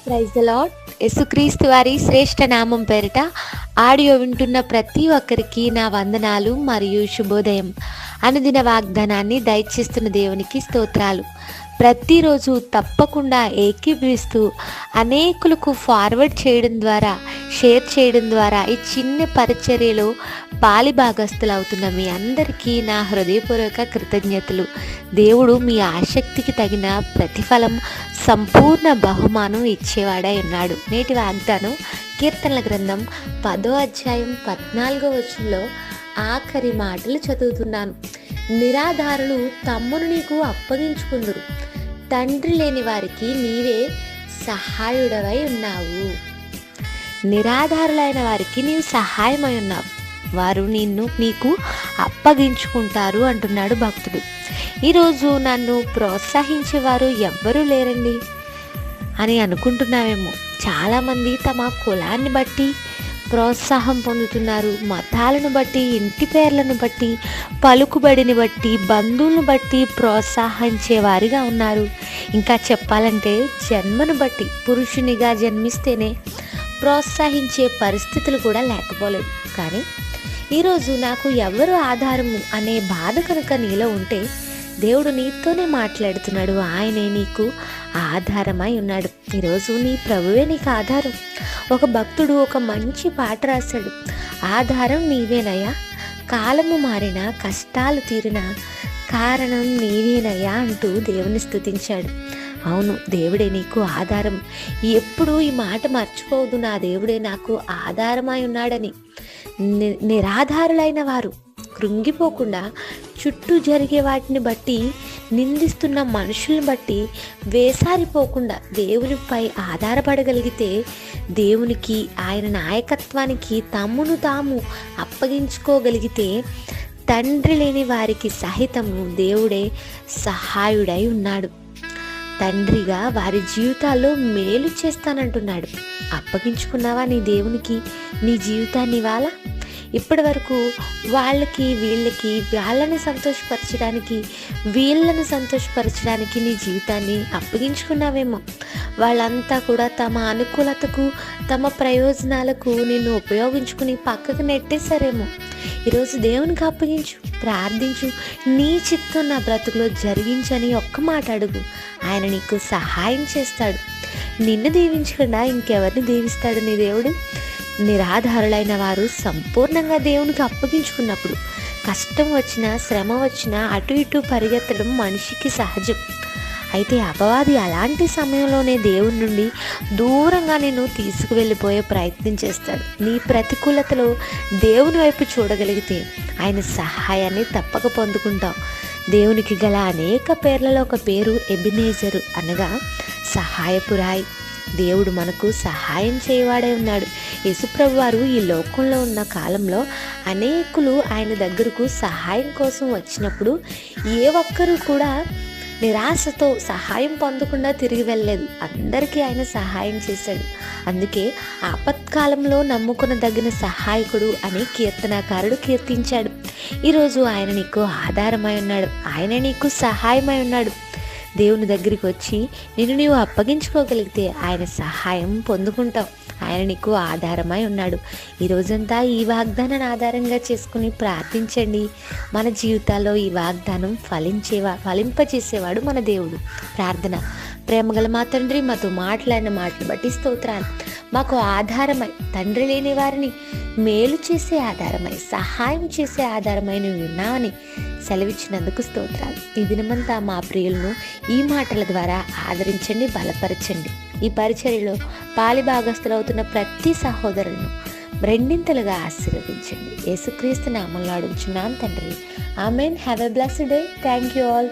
Praise the lord. యేసుక్రీస్తు వారి శ్రేష్ఠ నామం పేరిట ఆడియో వింటున్న ప్రతి ఒక్కరికి నా వందనాలు మరియు శుభోదయం. అనుదిన వాగ్దానాన్ని దయచేస్తున్న దేవునికి స్తోత్రాలు. ప్రతిరోజు తప్పకుండా ఏకీభవిస్తూ అనేకులకు ఫార్వర్డ్ చేయడం ద్వారా, షేర్ చేయడం ద్వారా ఈ చిన్న పరిచర్యలో పాలిభాగస్తులు అవుతున్న మీ అందరికీ నా హృదయపూర్వక కృతజ్ఞతలు. దేవుడు మీ ఆసక్తికి తగిన ప్రతిఫలం, సంపూర్ణ బహుమానం ఇచ్చేవాడై ఉన్నాడు. నేటి వాగ్దానం కీర్తనల గ్రంథం 10వ అధ్యాయం 14వ వచనంలో ఆఖరి మాటలు చదువుతున్నాను. నిరాధారులు తమ్మును నీకు అప్పగించుకుందురు, తండ్రి లేని వారికి నీవే సహాయుడవై ఉన్నావు. నిరాధారులైన వారికి నీవు సహాయమై ఉన్నావు, వారు నీకు అప్పగించుకుంటారు అంటున్నాడు భక్తుడు. ఈరోజు నన్ను ప్రోత్సహించేవారు ఎవ్వరూ లేరండి అని అనుకుంటున్నావేమో. చాలామంది తమ కులాన్ని బట్టి ప్రోత్సాహం పొందుతున్నారు, మతాలను బట్టి, ఇంటి పేర్లను బట్టి, పలుకుబడిని బట్టి, బంధువులను బట్టి ప్రోత్సహించే వారిగా ఉన్నారు. ఇంకా చెప్పాలంటే జన్మను బట్టి, పురుషునిగా జన్మిస్తేనే ప్రోత్సహించే పరిస్థితులు కూడా లేకపోలేదు. కానీ ఈరోజు నాకు ఎవరు ఆధారము అనే బాధ కనుక నీలో ఉంటే దేవుడు నీతోనే మాట్లాడుతున్నాడు. ఆయనే నీకు ఆధారమై ఉన్నాడు. ఈరోజు నీ ప్రభువే నీకు ఆధారం. ఒక భక్తుడు ఒక మంచి పాట రాశాడు. ఆధారం నీవేనయ్యా, కాలము మారిన, కష్టాలు తీరిన, కారణం నీవేనయ్యా అంటూ దేవుని స్తుతించాడు. అవును, దేవుడే నీకు ఆధారం. ఎప్పుడు ఈ మాట మర్చిపోవద్దు, నా దేవుడే నాకు ఆధారమై ఉన్నాడని. నిరాధారులైన వారు కృంగిపోకుండా, చుట్టూ జరిగే వాటిని బట్టి, నిందిస్తున్న మనుషుల్ని బట్టి వేసారిపోకుండా దేవునిపై ఆధారపడగలిగితే, దేవునికి, ఆయన నాయకత్వానికి తమ్మును తాము అప్పగించుకోగలిగితే, తండ్రి లేని వారికి సహితము దేవుడే సహాయుడై ఉన్నాడు. తండ్రిగా వారి జీవితాల్లో మేలు చేస్తానంటున్నాడు. అప్పగించుకున్నావా నీ దేవునికి నీ జీవితాన్ని? ఇవాళ ఇప్పటి వరకు వాళ్ళని సంతోషపరచడానికి, వీళ్ళని సంతోషపరచడానికి నీ జీవితాన్ని అప్పగించుకున్నావేమో. వాళ్ళంతా కూడా తమ అనుకూలతకు, తమ ప్రయోజనాలకు నిన్ను ఉపయోగించుకుని పక్కకు నెట్టేశారేమో. ఈరోజు దేవునికి అప్పగించు, ప్రార్థించు. నీ చిత్తం నా బ్రతుకులో జరిగించని ఒక్క మాట అడుగు, ఆయన నీకు సహాయం చేస్తాడు. నిన్ను దీవించకుండా ఇంకెవరిని దీవిస్తాడు నీ దేవుడు? నిరాధారులైన వారు సంపూర్ణంగా దేవునికి అప్పగించుకున్నప్పుడు కష్టం వచ్చినా, శ్రమ వచ్చినా అటు ఇటు పరిగెత్తడం మనిషికి సహజం. అయితే అపవాది అలాంటి సమయంలోనే దేవుని నుండి దూరంగా నేను తీసుకువెళ్ళిపోయే ప్రయత్నం చేస్తాడు. నీ ప్రతికూలతలో దేవుని వైపు చూడగలిగితే ఆయన సహాయాన్ని తప్పక పొందుకుంటాం. దేవునికి గల అనేక పేర్లలో ఒక పేరు ఎబినేజరు, అనగా సహాయపురాయి. దేవుడు మనకు సహాయం చేయవాడే ఉన్నాడు. యేసుప్రభు వారు ఈ లోకంలో ఉన్న కాలంలో అనేకులు ఆయన దగ్గరకు సహాయం కోసం వచ్చినప్పుడు ఏ ఒక్కరూ కూడా నిరాశతో సహాయం పొందకుండా తిరిగి వెళ్ళలేదు. అందరికీ ఆయన సహాయం చేశాడు. అందుకే ఆపత్కాలంలో నమ్ముకునదగిన సహాయకుడు అని కీర్తనాకారుడు కీర్తించాడు. ఈరోజు ఆయన నీకు ఆధారమై ఉన్నాడు, ఆయన నీకు సహాయమై ఉన్నాడు. దేవుని దగ్గరికి వచ్చి నీవు అప్పగించుకోగలిగితే ఆయన సహాయం పొందుకుంటావు. ఆయన నీకు ఆధారమై ఉన్నాడు. ఈ రోజంతా ఈ వాగ్దానాన్ని ఆధారంగా చేసుకుని ప్రార్థించండి. మన జీవితాల్లో ఈ వాగ్దానం ఫలింపచేసేవాడు మన దేవుడు. ప్రార్థన. ప్రేమగల మా తండ్రి, మాతో మాట్లాడిన మాటలు బట్టి స్తోత్రాలు. మాకు ఆధారమై, తండ్రి లేని వారిని మేలు చేసే ఆధారమై, సహాయం చేసే ఆధారమై నువ్వు ఉన్నావని సెలవిచ్చినందుకు స్తోత్రాలు. ఈ దినమంతా మా ప్రియులను ఈ మాటల ద్వారా ఆదరించండి, బలపరచండి. ఈ పరిచర్యలో పాలిభాగస్తులవుతున్న ప్రతి సహోదరులను రెండింతలుగా ఆశీర్వదించండి. యేసుక్రీస్తు నామములో అడుగుచున్నాను తండ్రి, ఆమేన్. Have a blessed day. Thank you all.